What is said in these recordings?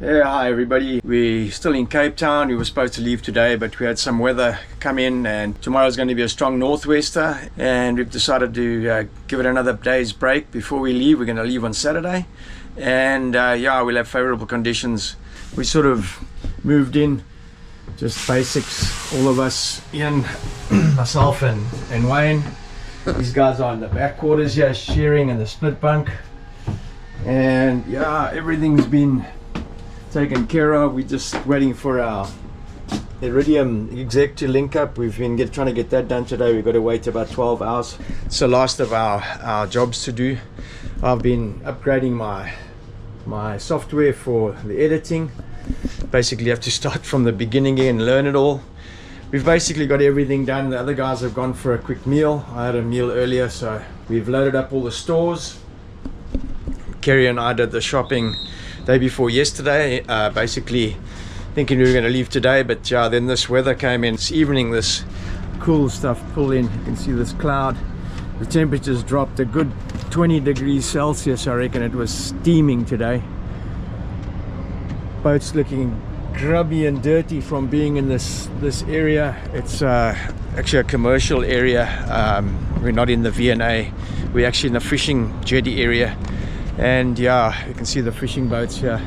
Yeah, hi everybody. We're still in Cape Town. We were supposed to leave today, but we had some weather come in, and tomorrow's going to be a strong northwester, and we've decided to give it another day's break before we leave. We're going to leave on Saturday, and yeah, we'll have favorable conditions. We sort of moved in, just basics, all of us, Ian, myself and Wayne. These guys are in the back quarters here, sharing in the split bunk, and yeah, everything's been taken care of. We're just waiting for our Iridium exec to link up. We've been trying to get that done today. We've got to wait about 12 hours. It's the last of our jobs to do. I've been upgrading my software for the editing. Basically have to start from the beginning and learn it all. We've basically got everything done. The other guys have gone for a quick meal. I had a meal earlier, so we've loaded up all the stores. Kerry and I did the shopping day before yesterday, basically thinking we were going to leave today, but yeah, then this weather came in. This evening, this cool stuff pulled in. You can see this cloud. The temperatures dropped a good 20 degrees Celsius. I reckon it was steaming today. Boat's looking grubby and dirty from being in this area. It's actually a commercial area. We're not in the V&A. We're actually in the fishing jetty area. And yeah, you can see the fishing boats here.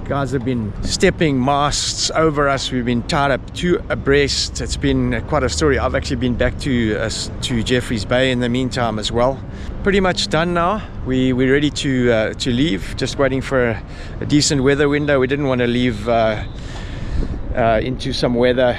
Guys have been stepping masts over us. We've been tied up two abreast. It's been quite a story. I've actually been back to Jeffreys Bay in the meantime as well. Pretty much done now. We're ready to leave. Just waiting for a decent weather window. We didn't want to leave into some weather.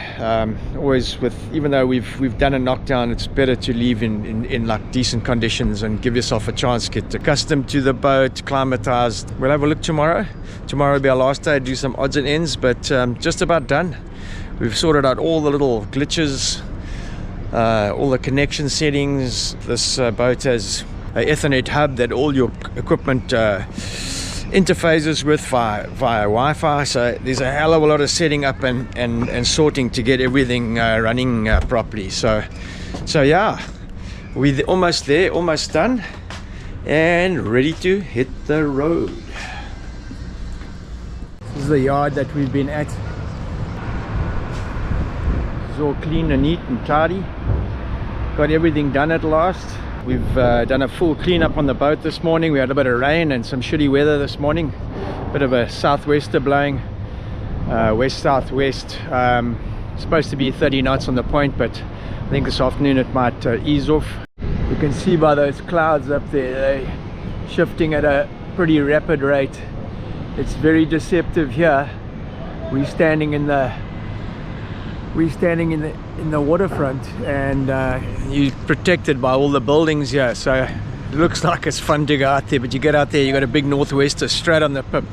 Always even though we've done a knockdown, it's better to leave in like decent conditions and give yourself a chance to get accustomed to the boat, climatized. We'll have a look tomorrow. Tomorrow will be our last day, do some odds and ends, but just about done. We've sorted out all the little glitches, all the connection settings. This boat has an Ethernet hub that all your equipment interfaces with via Wi-Fi, so there's a hell of a lot of setting up and sorting to get everything running properly. So yeah, we're almost there, almost done, and ready to hit the road. This is the yard that we've been at. It's all clean and neat and tidy. Got everything done at last. We've done a full cleanup on the boat this morning. We had a bit of rain and some shitty weather this morning. Bit of a southwester blowing, west-southwest. Supposed to be 30 knots on the point, but I think this afternoon it might ease off. You can see by those clouds up there, they're shifting at a pretty rapid rate. It's very deceptive here. We're standing in the waterfront, and you're protected by all the buildings here, so it looks like it's fun to go out there, but you get out there, you got a big northwester straight on the pip,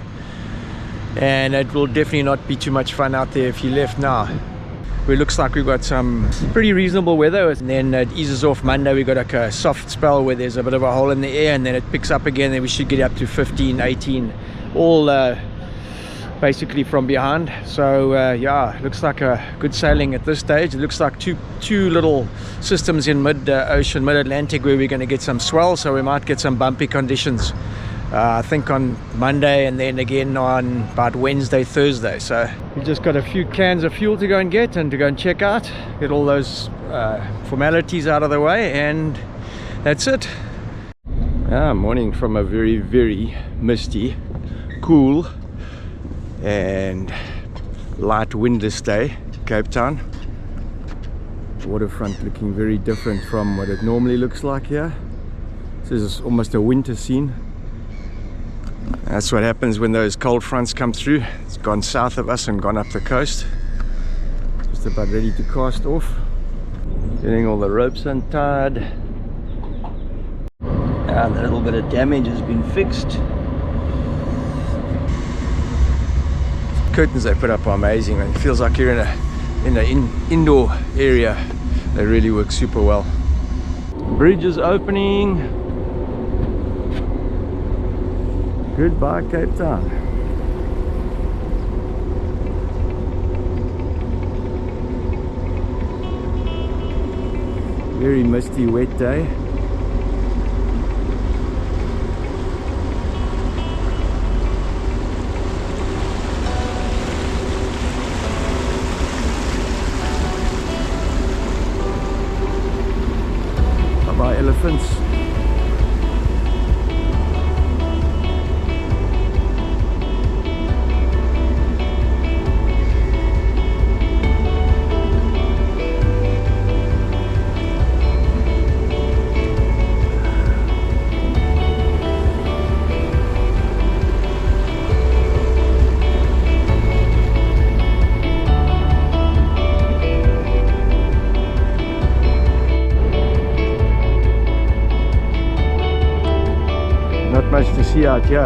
and it will definitely not be too much fun out there if you left now. It looks like we've got some pretty reasonable weather, and then it eases off Monday. We got like a soft spell where there's a bit of a hole in the air, and then it picks up again. Then we should get up to 15, 18, all basically from behind. So yeah, looks like a good sailing at this stage. It looks like two little systems in mid-ocean, mid-Atlantic, where we're going to get some swell, so we might get some bumpy conditions. I think on Monday, and then again on about Wednesday, Thursday. So we just got a few cans of fuel to go and get, and to go and check out, get all those formalities out of the way, and that's it. Morning from a very, very misty, cool and light windless day to Cape Town. Waterfront looking very different from what it normally looks like here. This is almost a winter scene. That's what happens when those cold fronts come through. It's gone south of us and gone up the coast. Just about ready to cast off. Getting all the ropes untied. And a little bit of damage has been fixed. Curtains they put up are amazing, man. It feels like you're in an indoor area. They really work super well. Bridge is opening. Goodbye, Cape Town. Very misty, wet day. difference. Not much to see out here.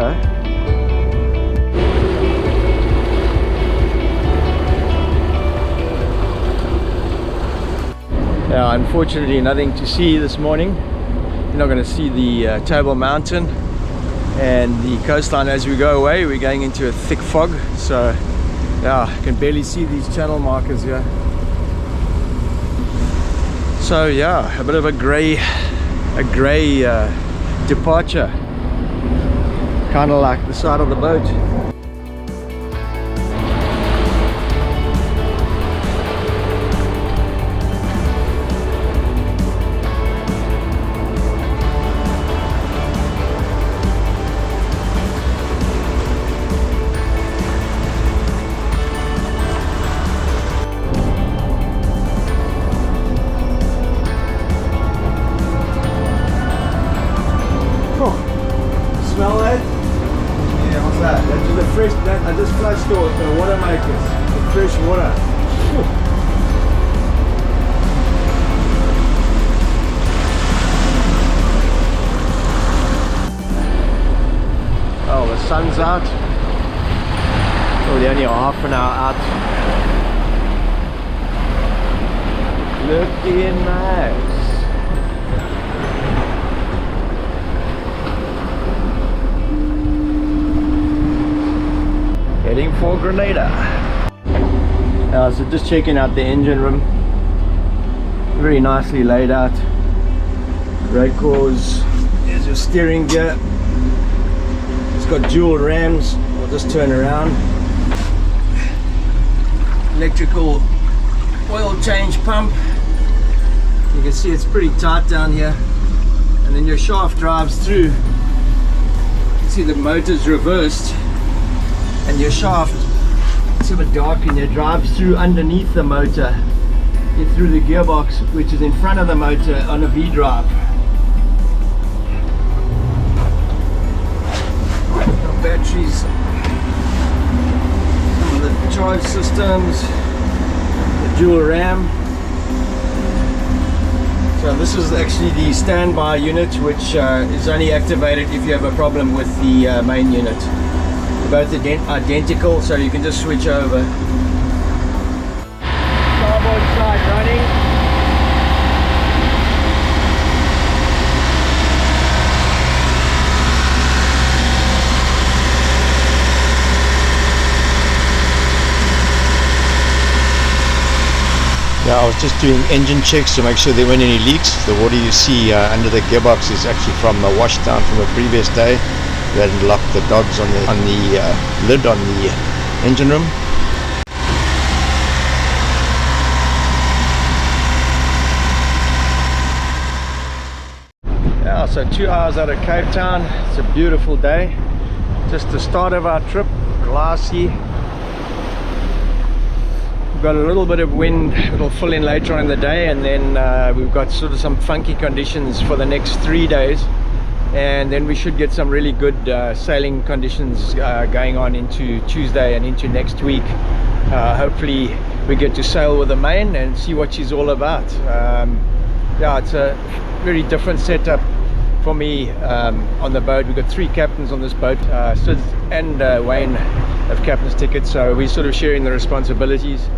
Yeah, unfortunately nothing to see this morning. You're not going to see the Table Mountain and the coastline as we go away. We're going into a thick fog, so yeah, I can barely see these channel markers here. So yeah, a bit of a grey departure. Kind of like the side of the boat. Oh, smell that? That's the fresh, I just flushed the water makers, the fresh water. Oh, the sun's out. Oh, we're only half an hour out. Looking nice. Heading for Grenada. So just checking out the engine room. Very nicely laid out. Brake cores. There's your steering gear. It's got dual rams. I'll just turn around. Electrical oil change pump. You can see it's pretty tight down here. And then your shaft drives through. You can see the motor's reversed. And your shaft, it's a bit dark in there, drives through underneath the motor, through the gearbox, which is in front of the motor on a V drive. Got batteries, some of the charge systems, the dual RAM. So this is actually the standby unit, which is only activated if you have a problem with the main unit. Both identical, so you can just switch over. Starboard side running. Yeah, I was just doing engine checks to make sure there weren't any leaks. The water you see under the gearbox is actually from the washdown from a previous day. We hadn't locked the dogs on the lid on the engine room. Yeah, so 2 hours out of Cape Town. It's a beautiful day. Just the start of our trip. Glassy. We've got a little bit of wind. It'll fill in later on in the day, and then we've got sort of some funky conditions for the next 3 days. And then we should get some really good sailing conditions going on into Tuesday and into next week. Hopefully we get to sail with the main and see what she's all about. Yeah, it's a very different setup for me on the boat. We've got 3 captains on this boat. Sid and Wayne have captain's tickets, so we're sort of sharing the responsibilities.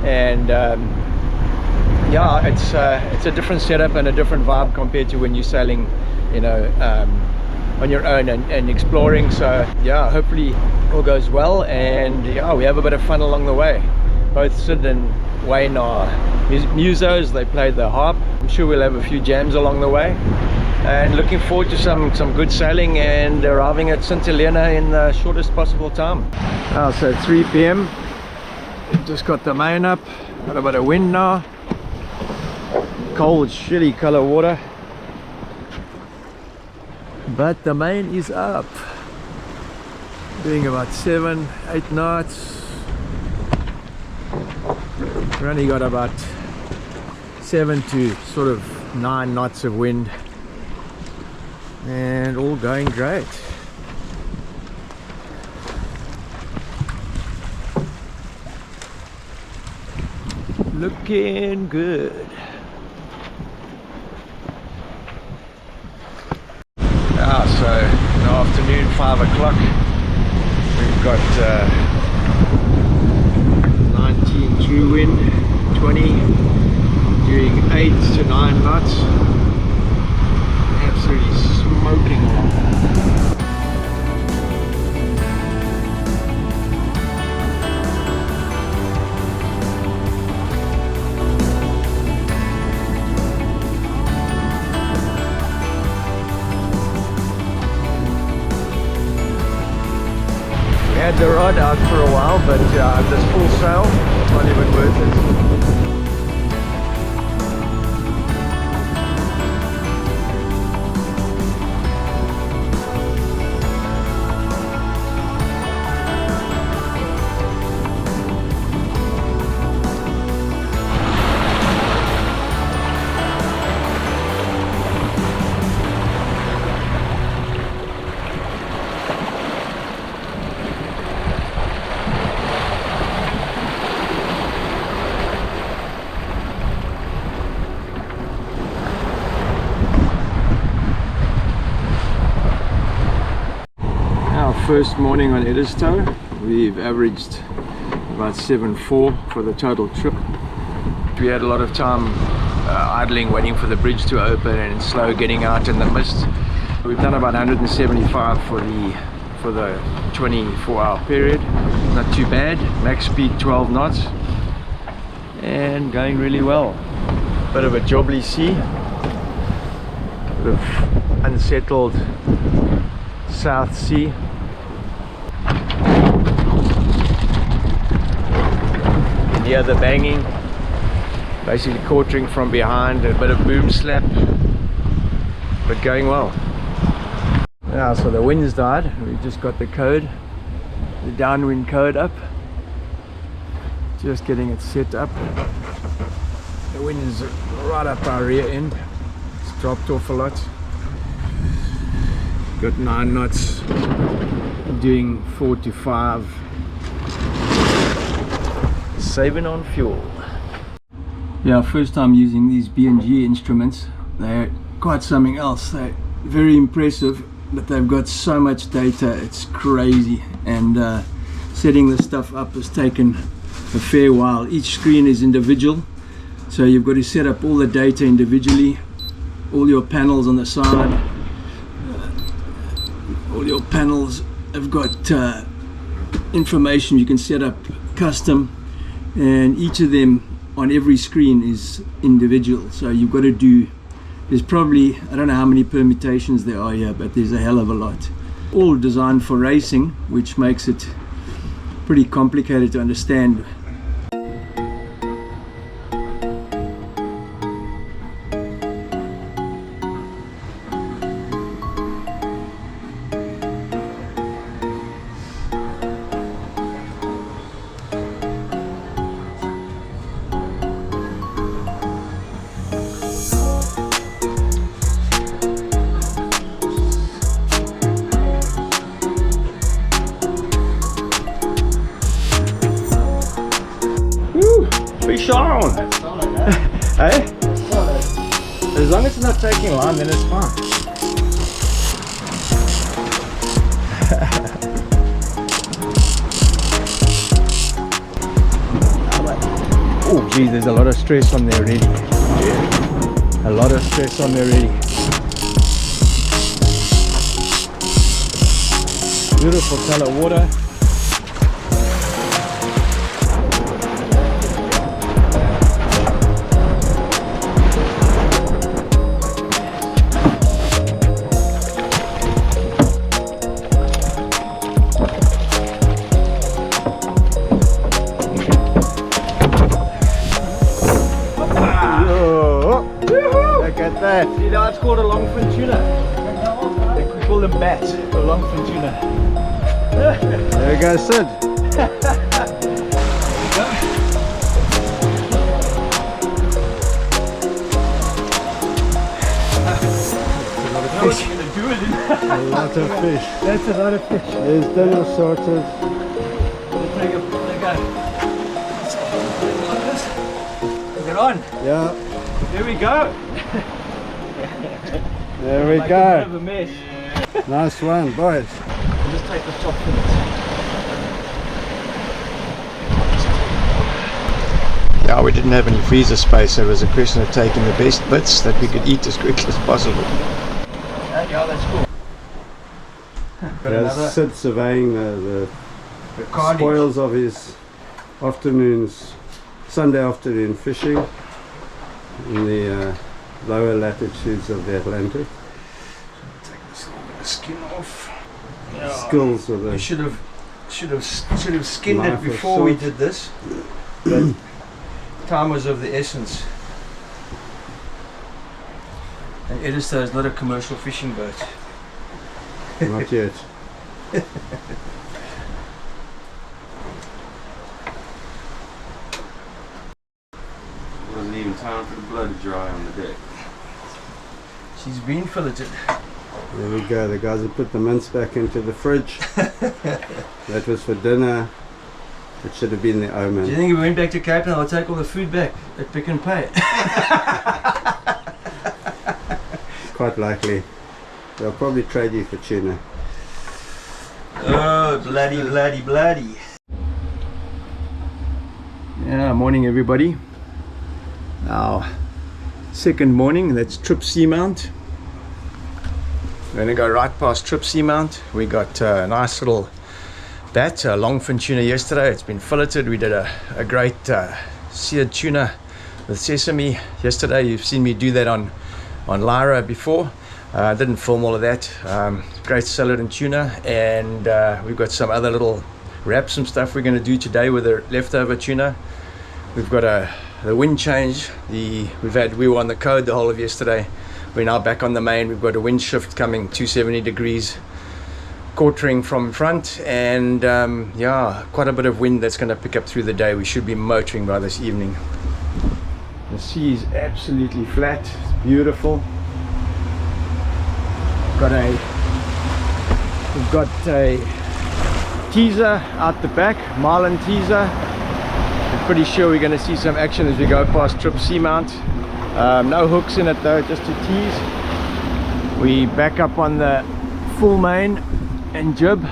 And yeah, it's a different setup and a different vibe compared to when you're sailing, you know, on your own and exploring. So yeah, hopefully all goes well, and yeah, we have a bit of fun along the way. Both Sid and Wayne are musos. They play the harp. I'm sure we'll have a few jams along the way, and looking forward to some good sailing and arriving at St Helena in the shortest possible time. So 3 p.m. just got the main up. Got a bit of wind now. Cold, shitty color water. but the main is up, doing about 7-8 knots. We only got about 7 to sort of 9 knots of wind, and all going great. Looking good. So in the afternoon, 5 o'clock, we've got 19 true wind, 20 doing 8 to 9 knots, absolutely smoking along. Had the rod out for a while, but this full sail, not even worth it. First morning on Edisto, we've averaged about 7.4 for the total trip. We had a lot of time idling, waiting for the bridge to open, and slow getting out in the mist. We've done about 175 for the 24-hour period. Not too bad. Max speed 12 knots, and going really well. Bit of a jobbly sea, bit of unsettled South Sea. Yeah, the banging, basically quartering from behind, a bit of boom slap, but going well. Now, so the wind's died. We've just got the code, the downwind code up, just getting it set up. The wind is right up our rear end. It's dropped off a lot. Got 9 knots, doing 4 to 5. Saving on fuel. Yeah, first time using these B&G instruments. They're quite something else. They're very impressive, but they've got so much data, it's crazy. And setting this stuff up has taken a fair while. Each screen is individual, so you've got to set up all the data individually, all your panels on the side. All your panels have got information you can set up custom, and each of them on every screen is individual. So you've got to do, there's probably, I don't know how many permutations there are here, but there's a hell of a lot. All designed for racing, which makes it pretty complicated to understand. Fish on! Hey? As long as it's not taking line, then it's fine. Oh geez, there's a lot of stress on there already. Yeah. A lot of stress on there already. Beautiful color water. See, now it's called a longfin tuna. We call bat for longfin tuna. There we go, Sid. Fish. A lot of fish. That's a lot of fish. There's dinner sorted. Get on. Yeah, There we go. there we Like a bit go. of a mess. Nice one, boys. I'll just take the top fillets. Yeah, we didn't have any freezer space, so it was a question of taking the best bits that we could eat as quickly as possible. Yeah, that's cool. Got There's another Sid surveying the cardi. spoils of his afternoons, Sunday afternoon fishing in the lower latitudes of the Atlantic. Take this skin off. Yeah. Skills of We the should have skinned Knife it of before we salt. did this, but time was of the essence. And Edisto is not a commercial fishing boat. not yet. Wasn't even time for the blood to dry on the deck. She's been filleted. There we go. The guys have put the mince back into the fridge. That was for dinner. It should have been the Do you omen. think if we went back to Cape Town, I'll take all the food back at Pick and Pay? Quite likely. They'll probably trade you for tuna. Oh, bloody, bloody, bloody. Yeah, morning everybody. Our second morning, that's Trip Seamount. We're going to go right past Trip Seamount. We got a nice little bat, a longfin tuna yesterday. It's been filleted. We did a great seared tuna with sesame yesterday. You've seen me do that on Lyra before. I didn't film all of that. Great salad and tuna, and we've got some other little wraps and stuff we're going to do today with the leftover tuna. We've got the wind change. We were on the code the whole of yesterday. We're now back on the main. We've got a wind shift coming 270 degrees, quartering from front, and yeah, quite a bit of wind that's going to pick up through the day. We should be motoring by this evening. The sea is absolutely flat. It's beautiful. We've got a teaser out the back, marlin teaser. I'm pretty sure we're going to see some action as we go past Trip Seamount. No hooks in it though, just to tease. We back up on the full main and jib,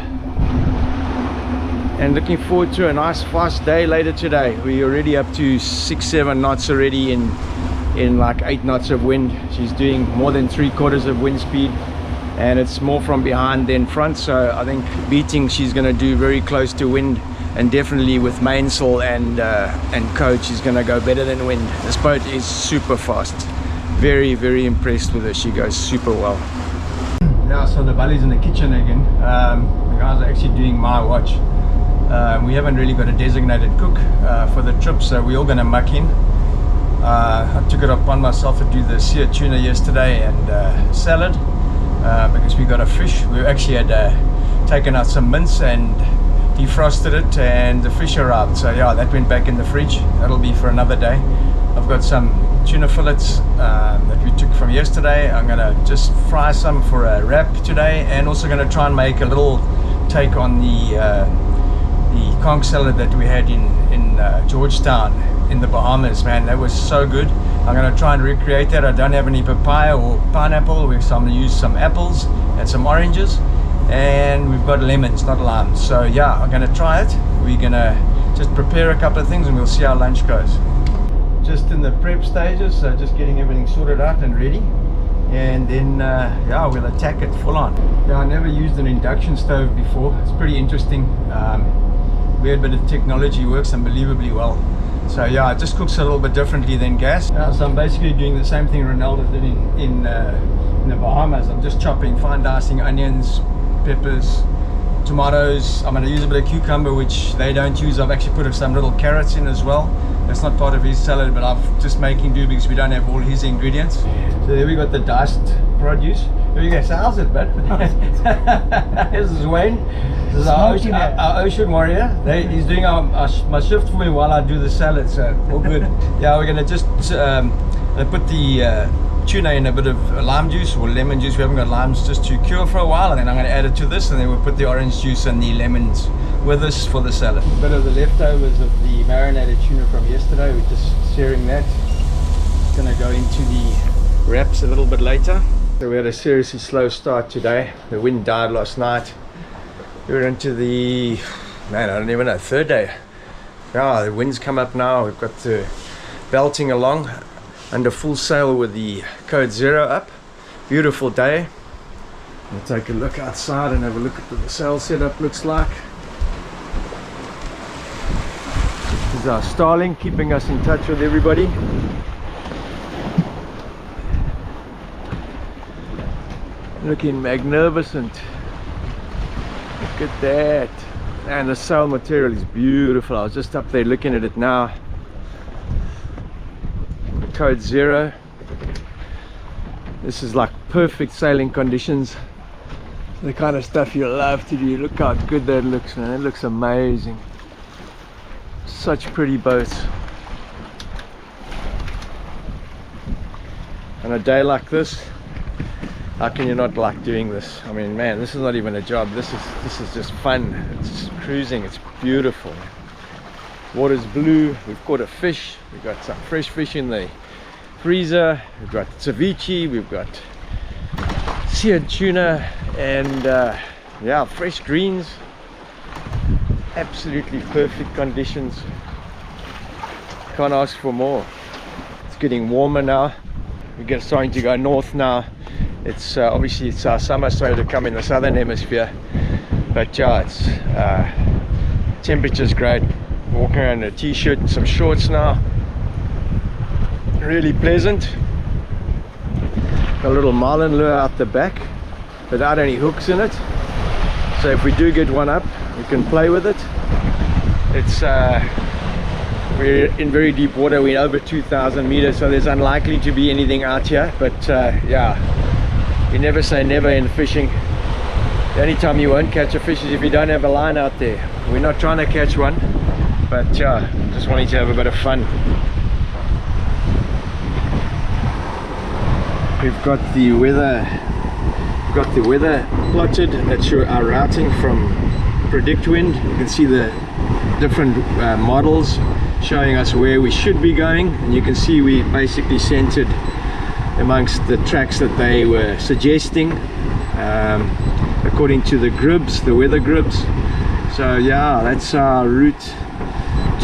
and looking forward to a nice fast day later today. We're already up to 6-7 knots already in like 8 knots of wind. She's doing more than 3/4 of wind speed, and it's more from behind than front, so I think beating she's going to do very close to wind, and definitely with mainsail and code she's going to go better than wind. This boat is super fast. Very, very impressed with her. She goes super well. Yeah, so the belly's in the kitchen again. The guys are actually doing my watch. We haven't really got a designated cook for the trip, so we're all going to muck in. I took it upon myself to do the seared tuna yesterday and salad because we got a fish. We actually had taken out some mince and defrosted it, and the fish arrived, so yeah, that went back in the fridge. That'll be for another day. I've got some tuna fillets that we took from yesterday. I'm gonna just fry some for a wrap today, and also gonna try and make a little take on the conch salad that we had in Georgetown in the Bahamas. Man, that was so good. I'm gonna try and recreate that. I don't have any papaya or pineapple, so I'm gonna use some apples and some oranges, and we've got lemons, not limes. So yeah, I'm gonna try it. We're gonna just prepare a couple of things and we'll see how lunch goes. Just in the prep stages, so just getting everything sorted out and ready, and then yeah, we'll attack it full on. Yeah, I never used an induction stove before. It's pretty interesting. Weird bit of technology, works unbelievably well. So yeah, it just cooks a little bit differently than gas. Yeah, so I'm basically doing the same thing Ronaldo did in the Bahamas. I'm just chopping, fine dicing onions, peppers, tomatoes. I'm going to use a bit of cucumber, which they don't use. I've actually put some little carrots in as well. That's not part of his salad, but I'm just making do because we don't have all his ingredients. So there we got the diced produce. Here you go. So how's it, bud? This is Wayne. This is our ocean warrior. He's doing my shift for me while I do the salad. So all good. Yeah, we're gonna just put the tuna in a bit of lime juice or lemon juice. We haven't got limes, just to cure for a while, and then I'm going to add it to this, and then we'll put the orange juice and the lemons with this for the salad. A bit of the leftovers of the marinated tuna from yesterday, we're just searing that. It's going to go into the wraps a little bit later. So we had a seriously slow start today. The wind died last night. We're into the, man, I don't even know, third day. Yeah, the wind's come up now. We've got the belting along under full sail with the code 0 up. Beautiful day. We'll take a look outside and have a look at what the sail setup looks like. This is our Starling keeping us in touch with everybody. Looking magnificent. Look at that. And the sail material is beautiful. I was just up there looking at it now. Code 0. This is like perfect sailing conditions. The kind of stuff you love to do. Look how good that looks, man. It looks amazing. Such pretty boats. On a day like this, how can you not like doing this? I mean, man, this is not even a job. This is just fun. It's just cruising. It's beautiful. Water's blue. We've caught a fish. We've got some fresh fish in the freezer. We've got ceviche. We've got seared tuna, and yeah, fresh greens. Absolutely perfect conditions. Can't ask for more. It's getting warmer now. We're starting to go north now. It's obviously it's our summer starting to come in the southern hemisphere, but yeah, it's temperature's great. Walking around in a t-shirt and some shorts now. Really pleasant. Got a little marlin lure out the back without any hooks in it, so if we do get one up, we can play with it. It's we're in very deep water. We're over 2,000 meters, so there's unlikely to be anything out here, but yeah, you never say never in fishing. The only time you won't catch a fish is if you don't have a line out there. We're not trying to catch one, but yeah, just wanting to have a bit of fun. We've got the weather plotted. That's our routing from PredictWind. You can see the different models showing us where we should be going, and you can see we basically centered amongst the tracks that they were suggesting, according to the gribs, the weather gribs. So yeah, that's our route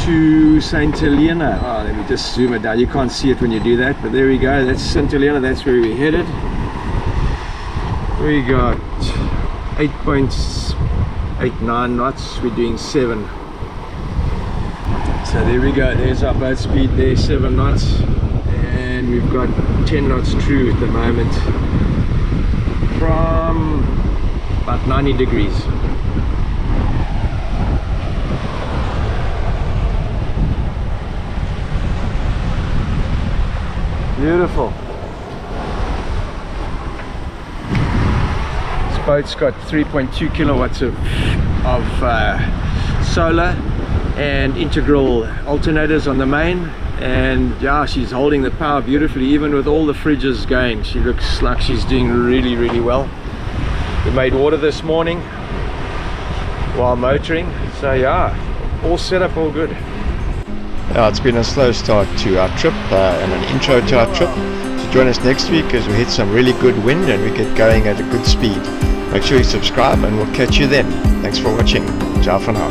to St Helena. Oh, let me just zoom it down. You can't see it when you do that, but there we go. That's St Helena. That's where we're headed. We got 8.89 knots. We're doing 7. So there we go. There's our boat speed there, 7 knots, and we've got 10 knots true at the moment from about 90 degrees. Beautiful. This boat's got 3.2 kilowatts of solar and integral alternators on the main, and yeah, she's holding the power beautifully even with all the fridges going. She looks like she's doing really, really well. We made water this morning while motoring, so yeah, all set up, all good. Yeah, it's been a slow start to our trip and an intro to our trip. So join us next week as we hit some really good wind and we get going at a good speed. Make sure you subscribe and we'll catch you then. Thanks for watching. Ciao for now.